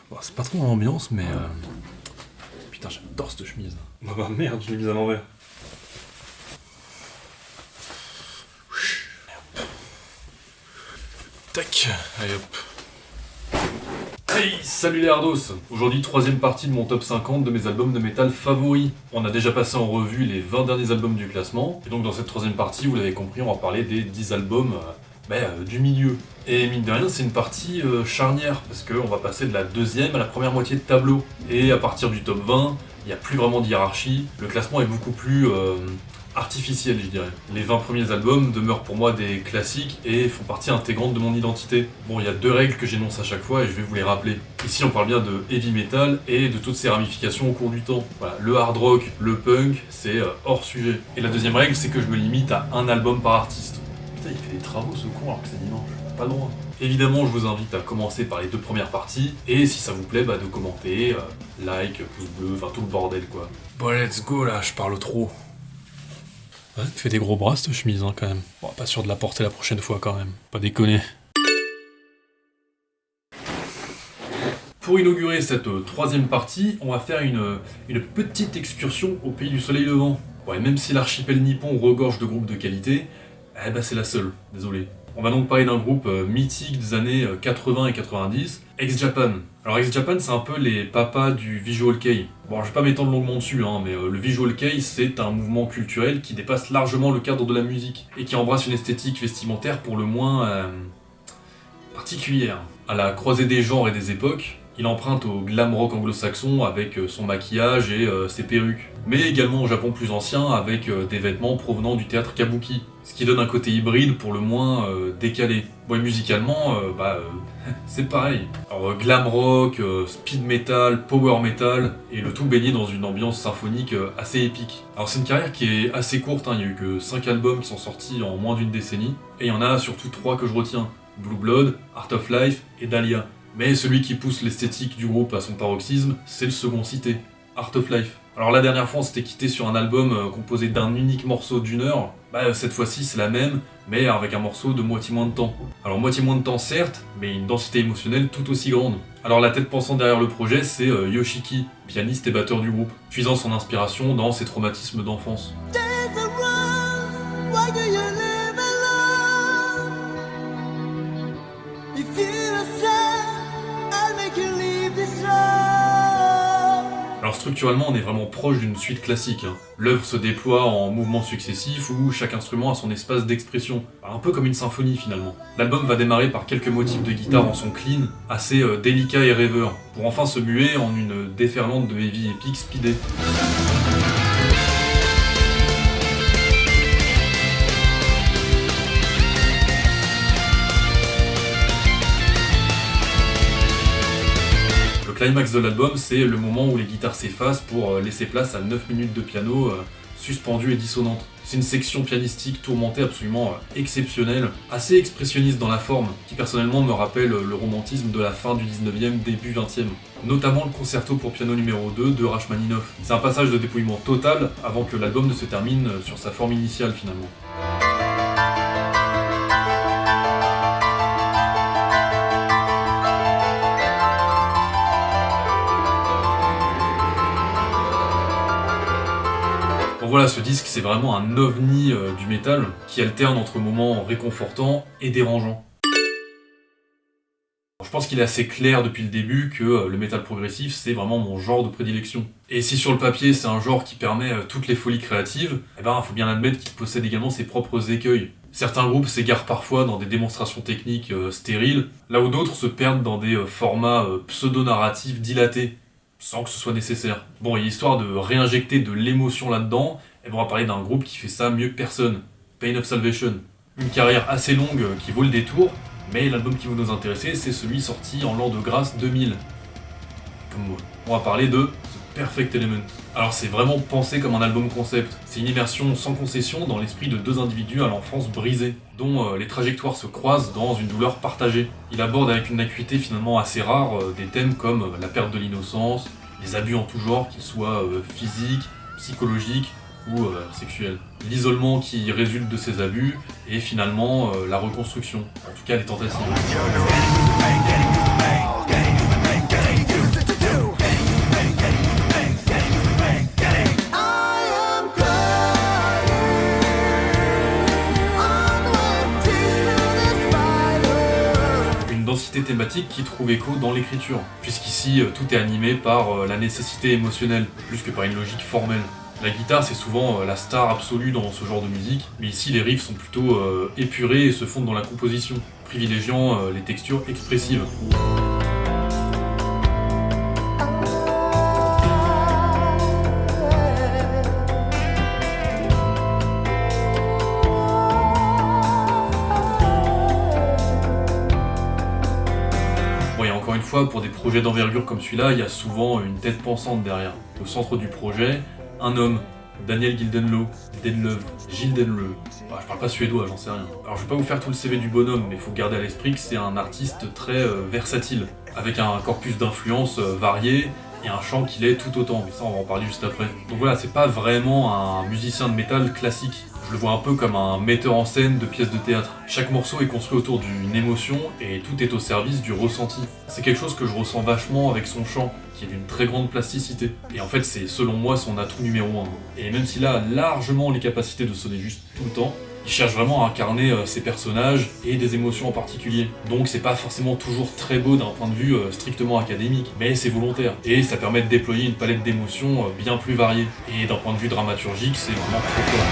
Bon, c'est pas trop l'ambiance, mais... Putain, j'adore cette chemise. Bah merde, je l'ai mise à l'envers. Tac, allez hop. Hey, salut les hardos. Aujourd'hui, troisième partie de mon top 50 de mes albums de métal favoris. On a déjà passé en revue les 20 derniers albums du classement, et donc dans cette troisième partie, vous l'avez compris, on va parler des 10 albums du milieu. Et mine de rien, c'est une partie charnière, parce qu'on va passer de la deuxième à la première moitié de tableau. Et à partir du top 20, il n'y a plus vraiment de hiérarchie, le classement est beaucoup plus artificiel, je dirais. Les 20 premiers albums demeurent pour moi des classiques et font partie intégrante de mon identité. Bon, il y a deux règles que j'énonce à chaque fois et je vais vous les rappeler. Ici, on parle bien de heavy metal et de toutes ses ramifications au cours du temps. Voilà, le hard rock, le punk, c'est hors sujet. Et la deuxième règle, c'est que je me limite à un album par artiste. Putain, il fait des travaux ce con alors que c'est dimanche. Pas le droit. Évidemment, je vous invite à commencer par les deux premières parties, et si ça vous plaît, de commenter, like, pouce bleu, enfin tout le bordel quoi. Bon, let's go là, je parle trop. Ouais, tu fais des gros bras cette chemise quand même. Bon, pas sûr de la porter la prochaine fois quand même. Pas déconner. Pour inaugurer cette troisième partie, on va faire une petite excursion au pays du soleil levant. Ouais, même si l'archipel nippon regorge de groupes de qualité, c'est la seule, désolé. On va donc parler d'un groupe mythique des années 80 et 90, X-Japan. Alors X-Japan, c'est un peu les papas du visual kei. Bon, je vais pas m'étendre longuement dessus, mais le visual kei, c'est un mouvement culturel qui dépasse largement le cadre de la musique et qui embrasse une esthétique vestimentaire pour le moins particulière. À la croisée des genres et des époques, il emprunte au glam rock anglo-saxon avec son maquillage et ses perruques. Mais également au Japon plus ancien avec des vêtements provenant du théâtre kabuki. Ce qui donne un côté hybride pour le moins décalé. Bon, et musicalement, c'est pareil. Alors glam rock, speed metal, power metal, et le tout baigné dans une ambiance symphonique assez épique. Alors c'est une carrière qui est assez courte, il y a eu que 5 albums qui sont sortis en moins d'une décennie, et il y en a surtout 3 que je retiens. Blue Blood, Art of Life et Dahlia. Mais celui qui pousse l'esthétique du groupe à son paroxysme, c'est le second cité, Art of Life. Alors la dernière fois on s'était quitté sur un album composé d'un unique morceau d'une heure, cette fois-ci c'est la même, mais avec un morceau de moitié moins de temps. Alors moitié moins de temps certes, mais une densité émotionnelle tout aussi grande. Alors la tête pensante derrière le projet c'est Yoshiki, pianiste et batteur du groupe, puisant son inspiration dans ses traumatismes d'enfance. Alors structurellement, on est vraiment proche d'une suite classique. L'œuvre se déploie en mouvements successifs où chaque instrument a son espace d'expression, un peu comme une symphonie finalement. L'album va démarrer par quelques motifs de guitare en son clean, assez délicats et rêveurs, pour enfin se muer en une déferlante de heavy épique speedée. Le climax de l'album, c'est le moment où les guitares s'effacent pour laisser place à 9 minutes de piano suspendues et dissonantes. C'est une section pianistique tourmentée absolument exceptionnelle, assez expressionniste dans la forme, qui personnellement me rappelle le romantisme de la fin du 19e, début 20e. Notamment le concerto pour piano numéro 2 de Rachmaninoff. C'est un passage de dépouillement total avant que l'album ne se termine sur sa forme initiale finalement. Voilà, ce disque c'est vraiment un ovni du métal qui alterne entre moments réconfortants et dérangeants. Je pense qu'il est assez clair depuis le début que le métal progressif c'est vraiment mon genre de prédilection. Et si sur le papier c'est un genre qui permet toutes les folies créatives, faut bien admettre qu'il possède également ses propres écueils. Certains groupes s'égarent parfois dans des démonstrations techniques stériles, là où d'autres se perdent dans des formats pseudo-narratifs dilatés, sans que ce soit nécessaire. Bon, et histoire de réinjecter de l'émotion là-dedans, on va parler d'un groupe qui fait ça mieux que personne, Pain of Salvation. Une carrière assez longue qui vaut le détour, mais l'album qui va nous intéresser, c'est celui sorti en l'an de grâce 2000. Comme moi. On va parler de The Perfect Element. Alors c'est vraiment pensé comme un album concept. C'est une immersion sans concession dans l'esprit de deux individus à l'enfance brisée, dont les trajectoires se croisent dans une douleur partagée. Il aborde avec une acuité finalement assez rare des thèmes comme la perte de l'innocence, les abus en tout genre, qu'ils soient physiques, psychologiques ou sexuels. L'isolement qui résulte de ces abus et finalement la reconstruction, en tout cas les tentatives. identité thématique qui trouve écho dans l'écriture, puisqu'ici tout est animé par la nécessité émotionnelle, plus que par une logique formelle. La guitare c'est souvent la star absolue dans ce genre de musique, mais ici les riffs sont plutôt épurés et se fondent dans la composition, privilégiant les textures expressives. Bon, et encore une fois, pour des projets d'envergure comme celui-là, il y a souvent une tête pensante derrière. Au centre du projet, un homme, Daniel Gildenløve, Gildenløve. Je parle pas suédois, j'en sais rien. Alors je vais pas vous faire tout le CV du bonhomme, mais il faut garder à l'esprit que c'est un artiste très versatile, avec un corpus d'influences varié et un chant qu'il est tout autant, mais ça on va en parler juste après. Donc voilà, c'est pas vraiment un musicien de métal classique. Je le vois un peu comme un metteur en scène de pièces de théâtre. Chaque morceau est construit autour d'une émotion et tout est au service du ressenti. C'est quelque chose que je ressens vachement avec son chant, qui est d'une très grande plasticité. Et en fait, c'est selon moi son atout numéro 1. Et même s'il a largement les capacités de sonner juste tout le temps, il cherche vraiment à incarner ses personnages et des émotions en particulier. Donc c'est pas forcément toujours très beau d'un point de vue strictement académique, mais c'est volontaire. Et ça permet de déployer une palette d'émotions bien plus variée. Et d'un point de vue dramaturgique, c'est vraiment très fort.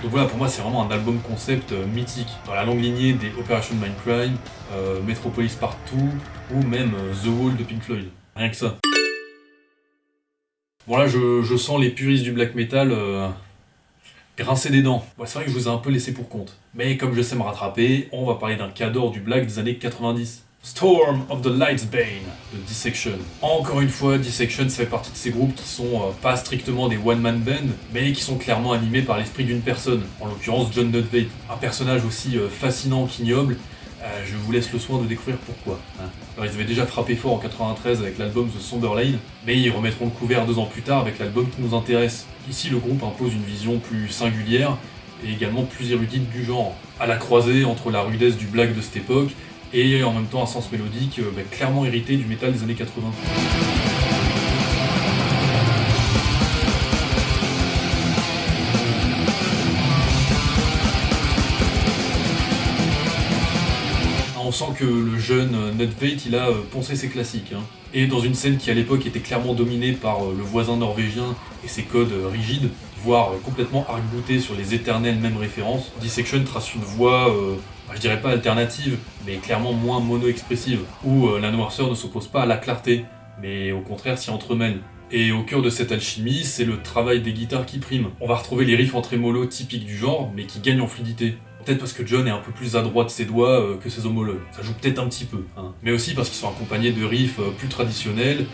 Voilà, pour moi c'est vraiment un album concept mythique, dans la longue lignée des Operation Mindcrime, Metropolis Part 2 ou même The Wall de Pink Floyd. Rien que ça. Bon là je sens les puristes du black metal grincer des dents. Ouais, c'est vrai que je vous ai un peu laissé pour compte. Mais comme je sais me rattraper, on va parler d'un cadre du black des années 90. Storm of the Light's Bane de Dissection. Encore une fois, Dissection ça fait partie de ces groupes qui sont pas strictement des one-man band, mais qui sont clairement animés par l'esprit d'une personne, en l'occurrence John Nutwaite. Un personnage aussi fascinant qu'ignoble, je vous laisse le soin de découvrir pourquoi. Alors ils avaient déjà frappé fort en 93 avec l'album The Somber Lane, mais ils remettront le couvert 2 ans plus tard avec l'album qui nous intéresse. Ici le groupe impose une vision plus singulière et également plus érudite du genre, à la croisée entre la rudesse du black de cette époque et en même temps un sens mélodique clairement hérité du métal des années 80. On sent que le jeune Nutwaite, il a poncé ses classiques. Et dans une scène qui à l'époque était clairement dominée par le voisin norvégien et ses codes rigides, voire complètement arc-boutés sur les éternelles mêmes références, Dissection trace une voie, je dirais pas alternative, mais clairement moins mono-expressive, où la noirceur ne s'oppose pas à la clarté, mais au contraire s'y entremêle. Et au cœur de cette alchimie, c'est le travail des guitares qui prime. On va retrouver les riffs en trémolo typiques du genre, mais qui gagnent en fluidité. Peut-être parce que John est un peu plus adroit de ses doigts que ses homologues. Ça joue peut-être un petit peu. Mais aussi parce qu'ils sont accompagnés de riffs plus traditionnels,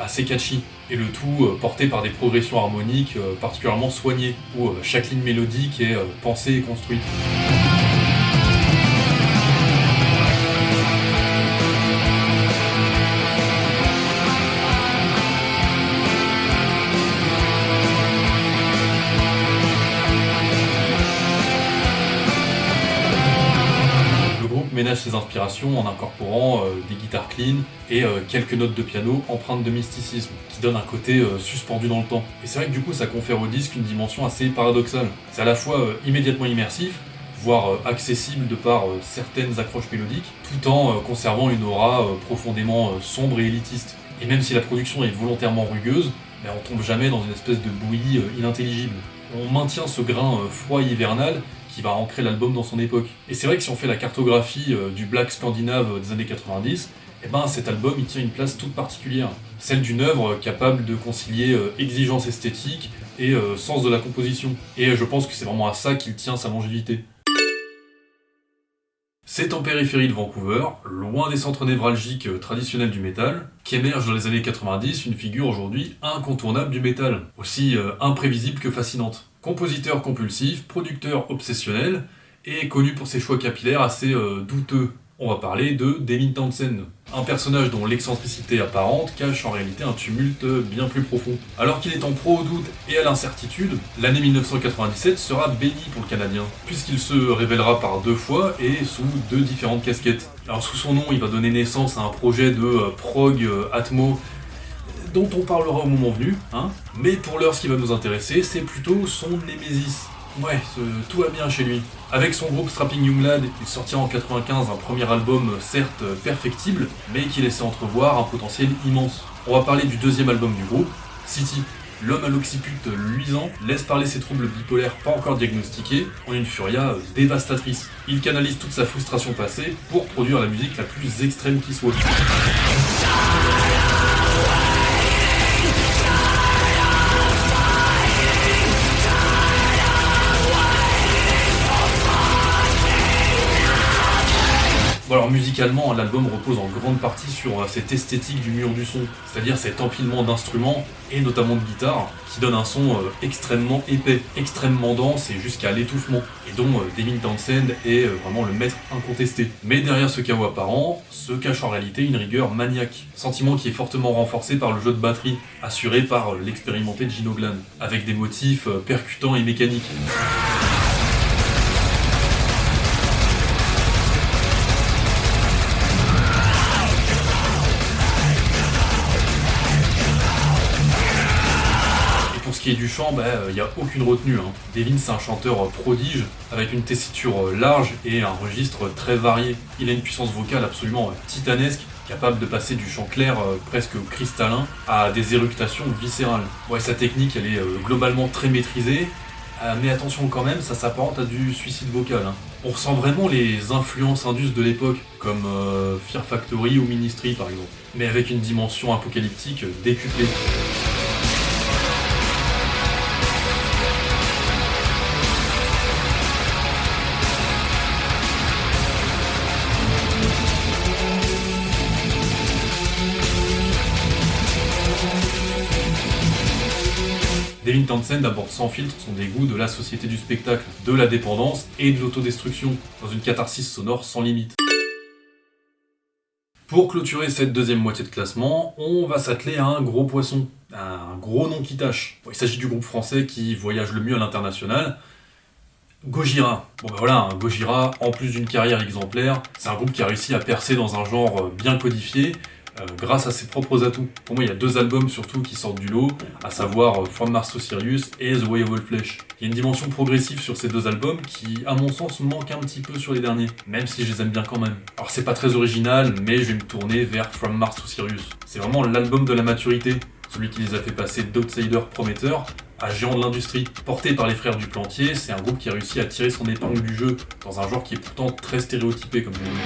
assez catchy. Et le tout porté par des progressions harmoniques particulièrement soignées, où chaque ligne mélodique est pensée et construite. Ménage ses inspirations en incorporant des guitares clean et quelques notes de piano empreintes de mysticisme, qui donnent un côté suspendu dans le temps. Et c'est vrai que du coup ça confère au disque une dimension assez paradoxale. C'est à la fois immédiatement immersif, voire accessible de par certaines accroches mélodiques, tout en conservant une aura profondément sombre et élitiste. Et même si la production est volontairement rugueuse, on tombe jamais dans une espèce de bouillie inintelligible. On maintient ce grain froid et hivernal qui va ancrer l'album dans son époque. Et c'est vrai que si on fait la cartographie du black scandinave des années 90, cet album il tient une place toute particulière. Celle d'une œuvre capable de concilier exigence esthétique et sens de la composition. Et je pense que c'est vraiment à ça qu'il tient sa longévité. C'est en périphérie de Vancouver, loin des centres névralgiques traditionnels du métal, qu'émerge dans les années 90 une figure aujourd'hui incontournable du métal, aussi imprévisible que fascinante. Compositeur compulsif, producteur obsessionnel, et connu pour ses choix capillaires assez douteux. On va parler de Devin Townsend, un personnage dont l'excentricité apparente cache en réalité un tumulte bien plus profond. Alors qu'il est en proie au doute et à l'incertitude, l'année 1997 sera bénie pour le Canadien, puisqu'il se révélera par 2 fois et sous 2 différentes casquettes. Alors sous son nom, il va donner naissance à un projet de prog Atmo dont on parlera au moment venu, hein. Mais pour l'heure, ce qui va nous intéresser, c'est plutôt son Nemesis. Ouais, tout va bien chez lui. Avec son groupe Strapping Young Lad, il sortira en 95 un premier album certes perfectible, mais qui laissait entrevoir un potentiel immense. On va parler du deuxième album du groupe, City. L'homme à l'occiput luisant laisse parler ses troubles bipolaires pas encore diagnostiqués en une furia dévastatrice. Il canalise toute sa frustration passée pour produire la musique la plus extrême qui soit. Alors musicalement, l'album repose en grande partie sur cette esthétique du mur du son, c'est-à-dire cet empilement d'instruments, et notamment de guitare, qui donne un son extrêmement épais, extrêmement dense et jusqu'à l'étouffement, et dont Devin Townsend est vraiment le maître incontesté. Mais derrière ce chaos apparent, se cache en réalité une rigueur maniaque, sentiment qui est fortement renforcé par le jeu de batterie, assuré par l'expérimenté Gino Glan, avec des motifs percutants et mécaniques. Pour ce qui est du chant, il n'y a aucune retenue. Devin, c'est un chanteur prodige, avec une tessiture large et un registre très varié. Il a une puissance vocale absolument titanesque, capable de passer du chant clair presque cristallin à des éructations viscérales. Ouais, sa technique, elle est globalement très maîtrisée, mais attention quand même, ça s'apparente à du suicide vocal. On ressent vraiment les influences indus de l'époque, comme Fear Factory ou Ministry par exemple, mais avec une dimension apocalyptique décuplée. Devin Townsend aborde sans filtre son dégoût de la société du spectacle, de la dépendance et de l'autodestruction, dans une catharsis sonore sans limite. Pour clôturer cette deuxième moitié de classement, on va s'atteler à un gros poisson, un gros nom qui tâche. Il s'agit du groupe français qui voyage le mieux à l'international, Gojira. Gojira, en plus d'une carrière exemplaire, c'est un groupe qui a réussi à percer dans un genre bien codifié, grâce à ses propres atouts. Pour moi, il y a 2 albums surtout qui sortent du lot, à savoir From Mars to Sirius et The Way of All Flesh. Il y a une dimension progressive sur ces 2 albums qui, à mon sens, manque un petit peu sur les derniers, même si je les aime bien quand même. Alors c'est pas très original, mais je vais me tourner vers From Mars to Sirius. C'est vraiment l'album de la maturité, celui qui les a fait passer d'outsider prometteur à géant de l'industrie. Porté par les frères du Plantier, c'est un groupe qui a réussi à tirer son épingle du jeu, dans un genre qui est pourtant très stéréotypé comme je l'ai dit.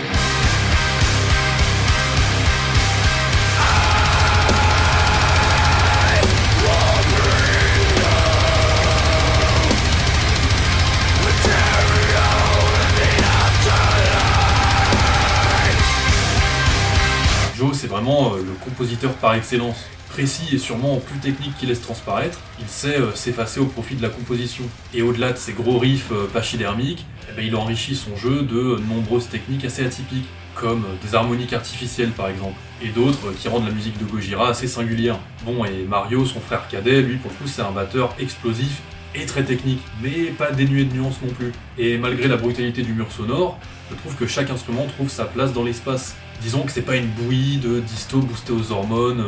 Joe, c'est vraiment le compositeur par excellence. Précis et sûrement plus technique qu'il laisse transparaître, il sait s'effacer au profit de la composition. Et au-delà de ses gros riffs pachydermiques, il enrichit son jeu de nombreuses techniques assez atypiques, comme des harmoniques artificielles par exemple, et d'autres qui rendent la musique de Gojira assez singulière. Bon, et Mario, son frère cadet, lui pour le coup c'est un batteur explosif et très technique, mais pas dénué de nuances non plus. Et malgré la brutalité du mur sonore, je trouve que chaque instrument trouve sa place dans l'espace. Disons que c'est pas une bouillie de disto boostée aux hormones,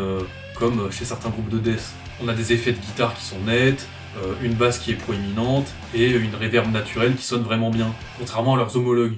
comme chez certains groupes de death. On a des effets de guitare qui sont nets, une basse qui est proéminente, et une reverb naturelle qui sonne vraiment bien, contrairement à leurs homologues.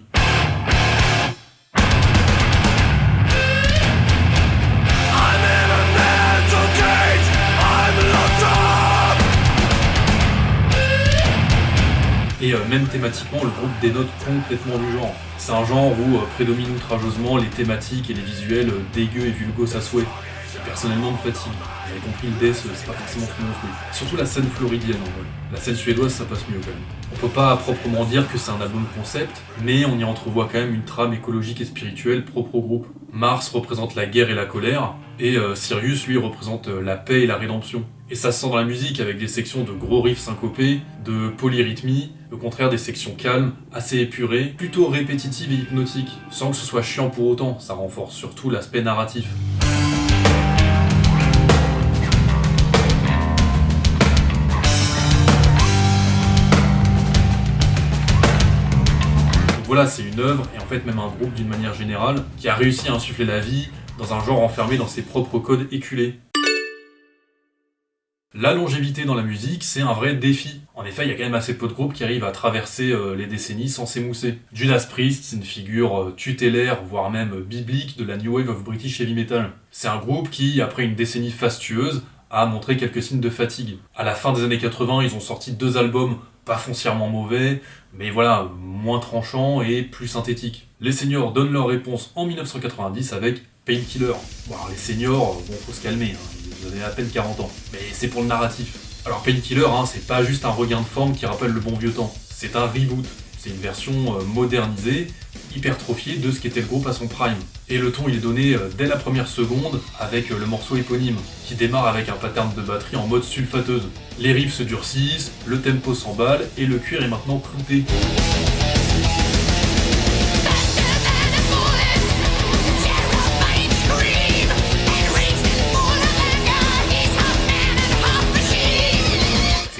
Et même thématiquement, le groupe dénote complètement du genre. C'est un genre où prédominent outrageusement les thématiques et les visuels dégueux et vulgos à souhait, qui personnellement me fatigue. Vous avez compris, le death, c'est pas forcément tout mon truc. Surtout la scène floridienne en vrai. La scène suédoise, ça passe mieux quand même. On peut pas proprement dire que c'est un album concept, mais on y entrevoit quand même une trame écologique et spirituelle propre au groupe. Mars représente la guerre et la colère, et Sirius, lui, représente la paix et la rédemption. Et ça se sent dans la musique avec des sections de gros riffs syncopés, de polyrythmie, au contraire des sections calmes, assez épurées, plutôt répétitives et hypnotiques, sans que ce soit chiant pour autant, ça renforce surtout l'aspect narratif. Donc voilà, c'est une œuvre, et en fait même un groupe d'une manière générale, qui a réussi à insuffler la vie dans un genre enfermé dans ses propres codes éculés. La longévité dans la musique, c'est un vrai défi. En effet, il y a quand même assez peu de groupes qui arrivent à traverser les décennies sans s'émousser. Judas Priest, c'est une figure tutélaire, voire même biblique de la New Wave of British Heavy Metal. C'est un groupe qui, après une décennie fastueuse, a montré quelques signes de fatigue. À la fin des années 80, ils ont sorti 2 albums, pas foncièrement mauvais, mais voilà, moins tranchants et plus synthétiques. Les seniors donnent leur réponse en 1990 avec Painkiller. Bon, alors les seniors, faut se calmer, vous avez à peine 40 ans. Mais c'est pour le narratif. Alors Painkiller, c'est pas juste un regain de forme qui rappelle le bon vieux temps. C'est un reboot. C'est une version modernisée, hypertrophiée de ce qu'était le groupe à son prime. Et le ton il est donné dès la première seconde avec le morceau éponyme, qui démarre avec un pattern de batterie en mode sulfateuse. Les riffs se durcissent, le tempo s'emballe et le cuir est maintenant clouté.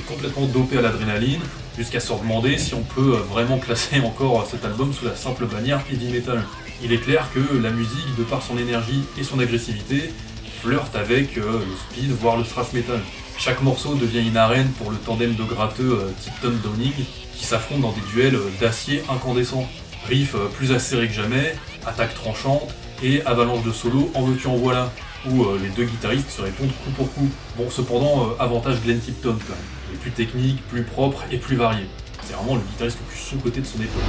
Complètement dopé à l'adrénaline, jusqu'à se demander si on peut vraiment classer encore cet album sous la simple bannière heavy metal. Il est clair que la musique, de par son énergie et son agressivité, flirte avec le speed, voire le thrash metal. Chaque morceau devient une arène pour le tandem de gratteux Tipton Downing, qui s'affrontent dans des duels d'acier incandescent. Riff plus acéré que jamais, attaque tranchante et avalanche de solo en veux-tu en voilà, où les 2 guitaristes se répondent coup pour coup. Bon, cependant, avantage Glenn Tipton quand même. Il est plus technique, plus propre et plus varié. C'est vraiment le guitariste le plus sous-coté de son époque.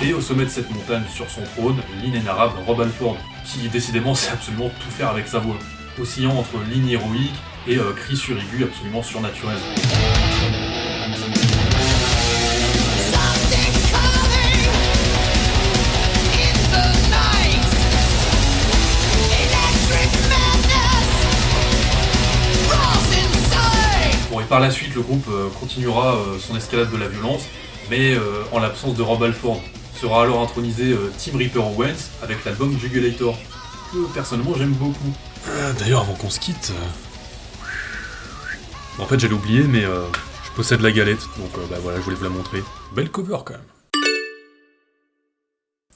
Et au sommet de cette montagne, sur son trône, l'inénarrable Rob Halford, qui décidément sait absolument tout faire avec sa voix, oscillant entre ligne héroïque et cris suraigus absolument surnaturels. Bon, et par la suite, le groupe continuera son escalade de la violence, mais en l'absence de Rob Halford. Sera alors intronisé Tim Reaper Owens avec l'album Jugulator, que personnellement j'aime beaucoup. D'ailleurs, avant qu'on se quitte... En fait, j'allais oublier, mais je possède la galette, donc voilà, je voulais vous la montrer. Belle cover quand même.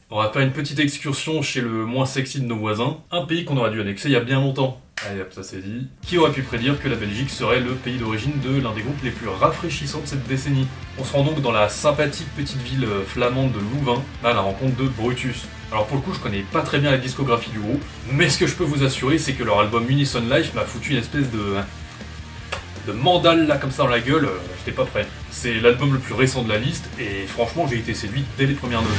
On va faire une petite excursion chez le moins sexy de nos voisins, un pays qu'on aurait dû annexer il y a bien longtemps. Allez hop, ça c'est dit. Qui aurait pu prédire que la Belgique serait le pays d'origine de l'un des groupes les plus rafraîchissants de cette décennie. On se rend donc dans la sympathique petite ville flamande de Louvain, à la rencontre de Brutus. Alors pour le coup, je connais pas très bien la discographie du groupe, mais ce que je peux vous assurer, c'est que leur album Unison Life m'a foutu une espèce de mandale là comme ça dans la gueule, j'étais pas prêt. C'est l'album le plus récent de la liste, et franchement j'ai été séduit dès les premières notes.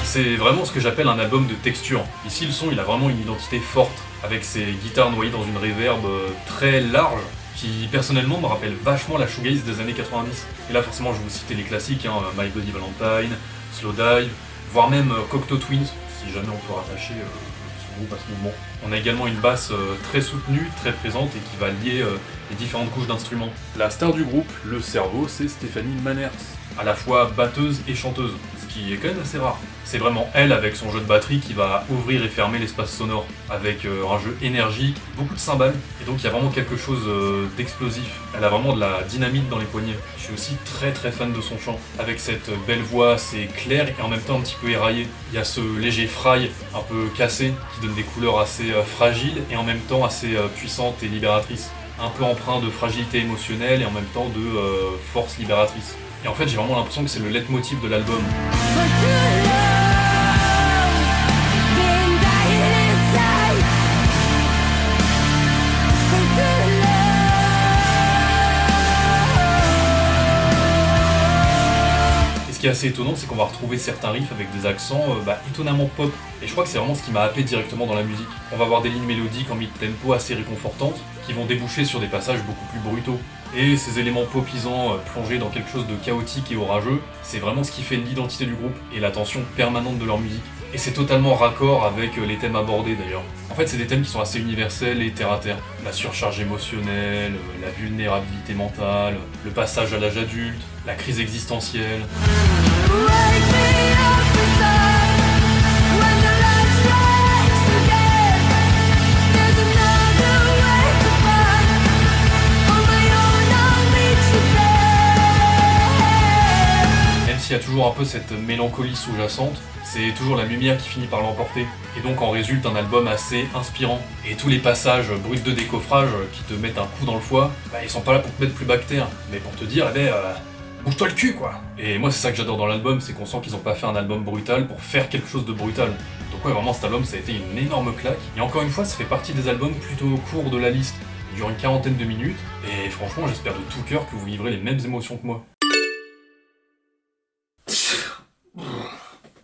C'est vraiment ce que j'appelle un album de texture. Ici, le son, il a vraiment une identité forte, avec ses guitares noyées dans une reverb très large, qui personnellement me rappelle vachement la shoegaze des années 90. Et là, forcément, je vais vous citer les classiques, My Bloody Valentine, Slow Dive, voire même Cocteau Twins, si jamais on peut rattacher ce groupe à ce mouvement. On a également une basse très soutenue, très présente, et qui va lier les différentes couches d'instruments. La star du groupe, le cerveau, c'est Stéphanie Manners, à la fois batteuse et chanteuse, ce qui est quand même assez rare. C'est vraiment elle, avec son jeu de batterie, qui va ouvrir et fermer l'espace sonore, avec un jeu énergique, beaucoup de cymbales, et donc il y a vraiment quelque chose d'explosif. Elle a vraiment de la dynamite dans les poignets. Je suis aussi très très fan de son chant, avec cette belle voix assez claire et en même temps un petit peu éraillée. Il y a ce léger fry un peu cassé, qui donne des couleurs assez fragiles et en même temps assez puissantes et libératrices. Un peu empreint de fragilité émotionnelle et en même temps de force libératrice. Et en fait, j'ai vraiment l'impression que c'est le leitmotiv de l'album. qui est assez étonnant, c'est qu'on va retrouver certains riffs avec des accents étonnamment pop. Et je crois que c'est vraiment ce qui m'a happé directement dans la musique. On va avoir des lignes mélodiques en mid-tempo assez réconfortantes, qui vont déboucher sur des passages beaucoup plus brutaux. Et ces éléments popisants plongés dans quelque chose de chaotique et orageux, c'est vraiment ce qui fait l'identité du groupe et la tension permanente de leur musique. Et c'est totalement raccord avec les thèmes abordés d'ailleurs. En fait, c'est des thèmes qui sont assez universels et terre à terre. La surcharge émotionnelle, la vulnérabilité mentale, le passage à l'âge adulte, la crise existentielle. S'il y a toujours un peu cette mélancolie sous-jacente, c'est toujours la lumière qui finit par l'emporter. Et donc en résulte un album assez inspirant. Et tous les passages bruts de décoffrage qui te mettent un coup dans le foie, ils sont pas là pour te mettre plus bactère, mais pour te dire, bouge-toi le cul quoi. Et moi c'est ça que j'adore dans l'album, c'est qu'on sent qu'ils ont pas fait un album brutal pour faire quelque chose de brutal. Donc ouais, vraiment cet album ça a été une énorme claque. Et encore une fois, ça fait partie des albums plutôt courts de la liste. Il dure une quarantaine de minutes, et franchement j'espère de tout cœur que vous vivrez les mêmes émotions que moi.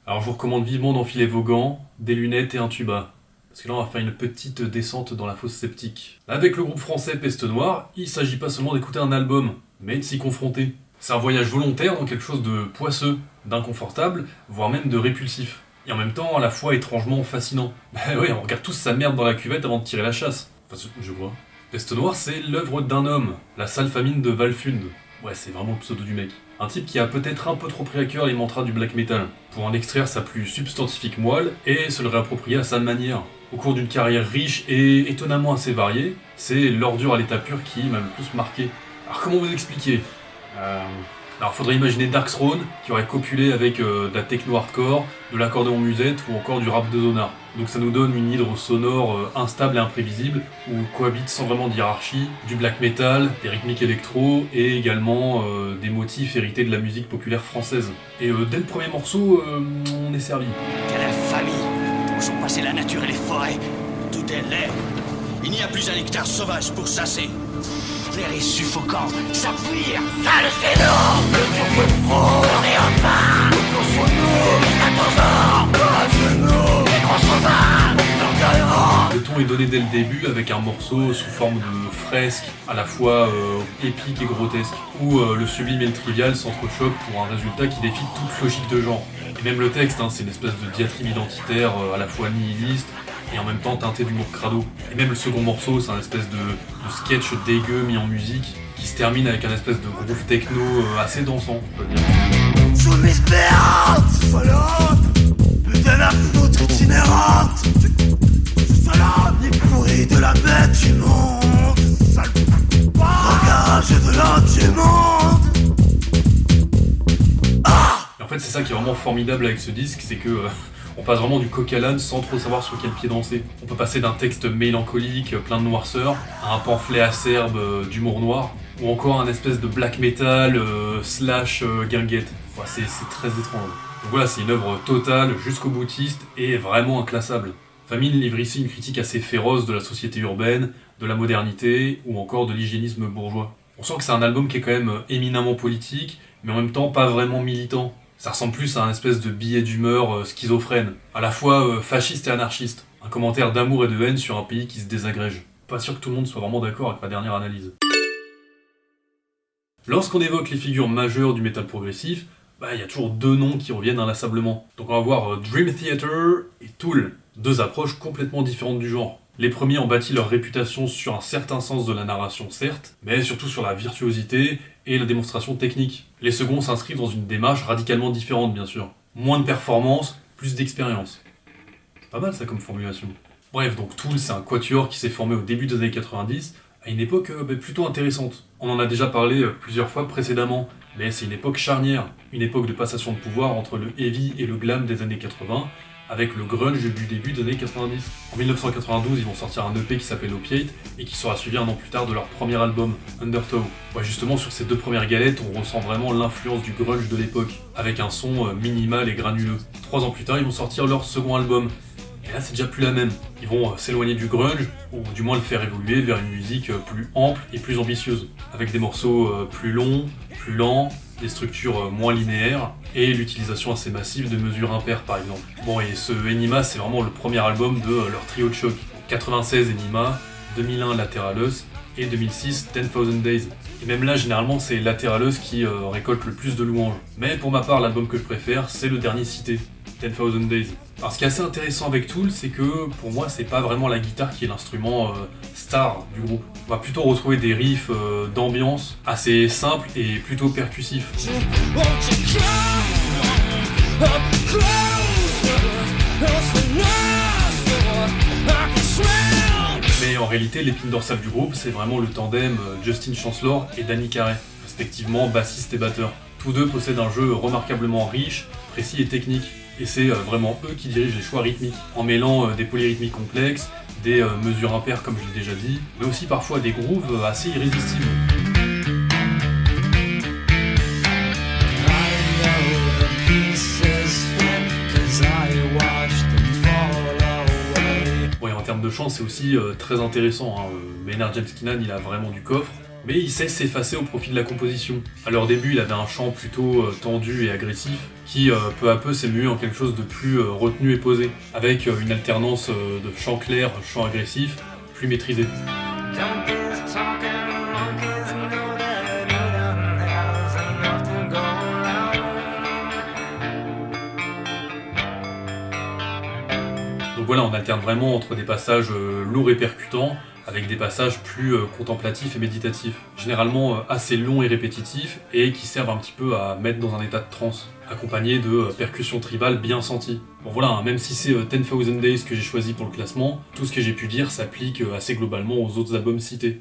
Alors je vous recommande vivement d'enfiler vos gants, des lunettes et un tuba. Parce que là on va faire une petite descente dans la fosse septique. Avec le groupe français Peste Noire, il s'agit pas seulement d'écouter un album, mais de s'y confronter. C'est un voyage volontaire dans quelque chose de poisseux, d'inconfortable, voire même de répulsif. Et en même temps à la fois étrangement fascinant. Oui, on regarde tous sa merde dans la cuvette avant de tirer la chasse. Enfin, je vois. Peste Noire, c'est l'œuvre d'un homme, la sale famine de Valfund. Ouais, c'est vraiment le pseudo du mec. Un type qui a peut-être un peu trop pris à cœur les mantras du black metal, pour en extraire sa plus substantifique moelle et se le réapproprier à sa manière. Au cours d'une carrière riche et étonnamment assez variée, c'est l'ordure à l'état pur qui m'a le plus marqué. Alors comment vous expliquer Alors faudrait imaginer Dark Throne qui aurait copulé avec de la techno hardcore, de l'accordéon musette ou encore du rap de Zonar. Donc ça nous donne une hydre sonore instable et imprévisible, où cohabitent sans vraiment de hiérarchie, du black metal, des rythmiques électro, et également des motifs hérités de la musique populaire française. Et dès le premier morceau, on est servi. Quelle infamie! Où sont passées la nature et les forêts? Tout est laid. Il n'y a plus un hectare sauvage pour chasser. L'air est suffocant, ça pire, ça le fainéant. Le tour de front, et enfin, le plan sur nous, les attenants, à genoux, les grands sauvages, le ton est donné dès le début avec un morceau sous forme de fresque, à la fois épique et grotesque, où le sublime et le trivial s'entrechoquent pour un résultat qui défie toute logique de genre. Et même le texte, c'est une espèce de diatribe identitaire à la fois nihiliste, et en même temps teinté d'humour crado. Et même le second morceau, c'est un espèce de sketch dégueu mis en musique, qui se termine avec un espèce de groove techno assez dansant, on peut dire. Sous l'espérance, followante, putain la foutre itinérante. C'est ça les pourris de la bête du monde, sale bagage de l'anti-monde. Et en fait, c'est ça qui est vraiment formidable avec ce disque, c'est que on passe vraiment du coq à l'âne sans trop savoir sur quel pied danser. On peut passer d'un texte mélancolique, plein de noirceur, à un pamphlet acerbe d'humour noir, ou encore un espèce de black metal slash guinguette. Ouais, c'est très étrange. Donc voilà, c'est une œuvre totale, jusqu'au boutiste, et vraiment inclassable. Famine livre ici une critique assez féroce de la société urbaine, de la modernité, ou encore de l'hygiénisme bourgeois. On sent que c'est un album qui est quand même éminemment politique, mais en même temps pas vraiment militant. Ça ressemble plus à un espèce de billet d'humeur schizophrène, à la fois fasciste et anarchiste. Un commentaire d'amour et de haine sur un pays qui se désagrège. Pas sûr que tout le monde soit vraiment d'accord avec ma dernière analyse. Lorsqu'on évoque les figures majeures du métal progressif, il y a toujours deux noms qui reviennent inlassablement. Donc on va voir Dream Theater et Tool, deux approches complètement différentes du genre. Les premiers ont bâti leur réputation sur un certain sens de la narration certes, mais surtout sur la virtuosité et la démonstration technique. Les seconds s'inscrivent dans une démarche radicalement différente bien sûr. Moins de performance, plus d'expérience. C'est pas mal ça comme formulation. Bref, donc Tool c'est un quatuor qui s'est formé au début des années 90, à une époque plutôt intéressante. On en a déjà parlé plusieurs fois précédemment, mais c'est une époque charnière, une époque de passation de pouvoir entre le heavy et le glam des années 80, avec le grunge du début des années 90. En 1992, ils vont sortir un EP qui s'appelle Opiate, et qui sera suivi un an plus tard de leur premier album, Undertow. Ouais, justement, sur ces deux premières galettes, on ressent vraiment l'influence du grunge de l'époque, avec un son minimal et granuleux. 3 ans plus tard, ils vont sortir leur second album, Et là, c'est déjà plus la même. Ils vont s'éloigner du grunge, ou du moins le faire évoluer vers une musique plus ample et plus ambitieuse, avec des morceaux plus longs, plus lents, des structures moins linéaires, et l'utilisation assez massive de mesures impaires par exemple. Bon, et ce Enima, c'est vraiment le premier album de leur trio de choc. 96 Enima, 2001 Lateralus, et 2006 10,000 Days. Et même là, généralement, c'est Lateralus qui récolte le plus de louanges. Mais pour ma part, l'album que je préfère, c'est le dernier cité, 10,000 Days. Alors ce qui est assez intéressant avec Tool, c'est que pour moi, c'est pas vraiment la guitare qui est l'instrument star du groupe. On va plutôt retrouver des riffs d'ambiance assez simples et plutôt percussifs. Mais en réalité, l'épine dorsale du groupe, c'est vraiment le tandem Justin Chancellor et Danny Carey, respectivement bassiste et batteur. Tous deux possèdent un jeu remarquablement riche, précis et technique. Et c'est vraiment eux qui dirigent les choix rythmiques, en mêlant des polyrythmiques complexes, des mesures impaires comme je l'ai déjà dit, mais aussi parfois des grooves assez irrésistibles. Bon, et en termes de chant, c'est aussi très intéressant, hein. Maynard James Keenan, il a vraiment du coffre, mais il sait s'effacer au profit de la composition. À leur début, il avait un chant plutôt tendu et agressif, qui peu à peu s'est mué en quelque chose de plus retenu et posé, avec une alternance de chant clair, chant agressif, plus maîtrisé. Donc voilà, on alterne vraiment entre des passages lourds et percutants, avec des passages plus contemplatifs et méditatifs, généralement assez longs et répétitifs, et qui servent un petit peu à mettre dans un état de transe, accompagnés de percussions tribales bien senties. Bon voilà, hein, même si c'est 10,000 Days que j'ai choisi pour le classement, tout ce que j'ai pu dire s'applique assez globalement aux autres albums cités.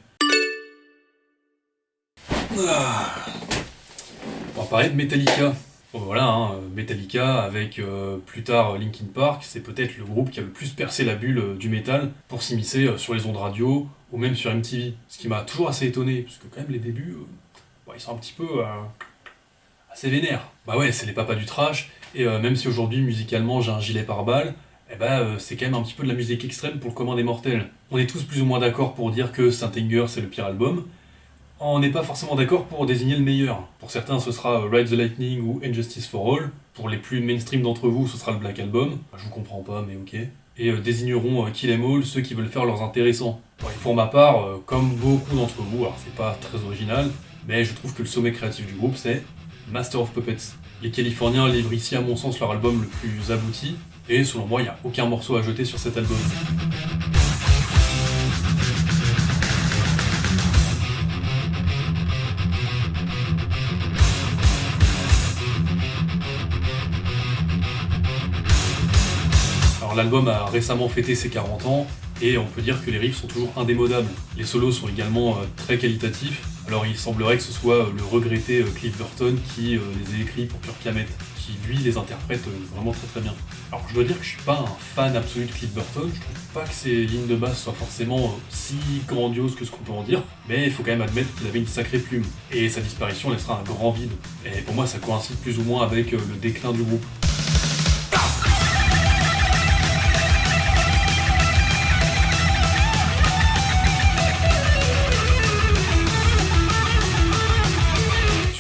On va parler de Metallica. Bon voilà, hein, Metallica avec plus tard Linkin Park, c'est peut-être le groupe qui a le plus percé la bulle du métal pour s'immiscer sur les ondes radio ou même sur MTV. Ce qui m'a toujours assez étonné, parce que quand même les débuts, ils sont un petit peu assez vénères. Bah ouais, c'est les papas du trash, et même si aujourd'hui musicalement j'ai un gilet pare-balles, c'est quand même un petit peu de la musique extrême pour le commun des mortels. On est tous plus ou moins d'accord pour dire que Saint Anger c'est le pire album. On n'est pas forcément d'accord pour désigner le meilleur. Pour certains, ce sera Ride the Lightning ou Injustice for All. Pour les plus mainstream d'entre vous, ce sera le Black Album. Je vous comprends pas, mais ok. Et désigneront Kill Em All ceux qui veulent faire leurs intéressants. Bon, et pour ma part, comme beaucoup d'entre vous, alors c'est pas très original, mais je trouve que le sommet créatif du groupe, c'est Master of Puppets. Les Californiens livrent ici, à mon sens, leur album le plus abouti, et selon moi, il n'y a aucun morceau à jeter sur cet album. Alors l'album a récemment fêté ses 40 ans, et on peut dire que les riffs sont toujours indémodables. Les solos sont également très qualitatifs. Alors il semblerait que ce soit le regretté Cliff Burton qui les ait écrits pour Kirk Hammett, qui lui les interprète vraiment très très bien. Alors je dois dire que je suis pas un fan absolu de Cliff Burton, je trouve pas que ses lignes de basse soient forcément si grandioses que ce qu'on peut en dire, mais il faut quand même admettre qu'il avait une sacrée plume, et sa disparition laissera un grand vide. Et pour moi ça coïncide plus ou moins avec le déclin du groupe.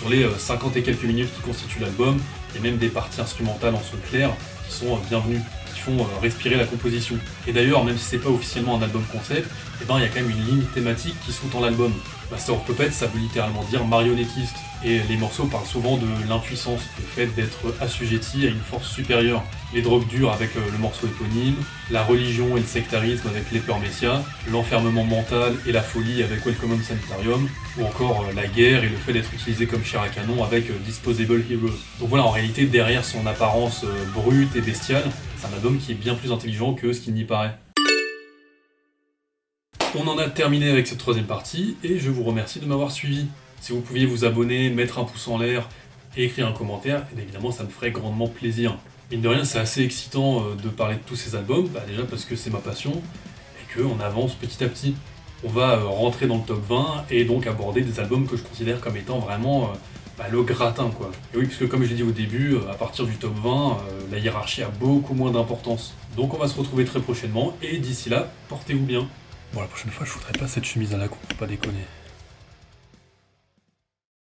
Les 50 et quelques minutes qui constituent l'album, et même des parties instrumentales en son clair qui sont bienvenues, qui font respirer la composition. Et d'ailleurs, même si c'est pas officiellement un album concept, il y a quand même une ligne thématique qui sous-tend l'album. Master of Puppets, ça veut littéralement dire marionnettiste, et les morceaux parlent souvent de l'impuissance, le fait d'être assujetti à une force supérieure. Les drogues dures avec le morceau éponyme, la religion et le sectarisme avec Leper Messiah, l'enfermement mental et la folie avec Welcome Home Sanitarium, ou encore la guerre et le fait d'être utilisé comme chair à canon avec Disposable Heroes. Donc voilà, en réalité, derrière son apparence brute et bestiale, c'est un album qui est bien plus intelligent que ce qu'il n'y paraît. On en a terminé avec cette troisième partie, et je vous remercie de m'avoir suivi. Si vous pouviez vous abonner, mettre un pouce en l'air et écrire un commentaire, et évidemment ça me ferait grandement plaisir. Mine de rien, c'est assez excitant de parler de tous ces albums, déjà parce que c'est ma passion, et qu'on avance petit à petit. On va rentrer dans le top 20, et donc aborder des albums que je considère comme étant vraiment le gratin quoi. Et oui, parce que comme je l'ai dit au début, à partir du top 20, la hiérarchie a beaucoup moins d'importance. Donc on va se retrouver très prochainement, et d'ici là, portez-vous bien. Bon, la prochaine fois, je foutrai pas cette chemise à la con, faut pas déconner.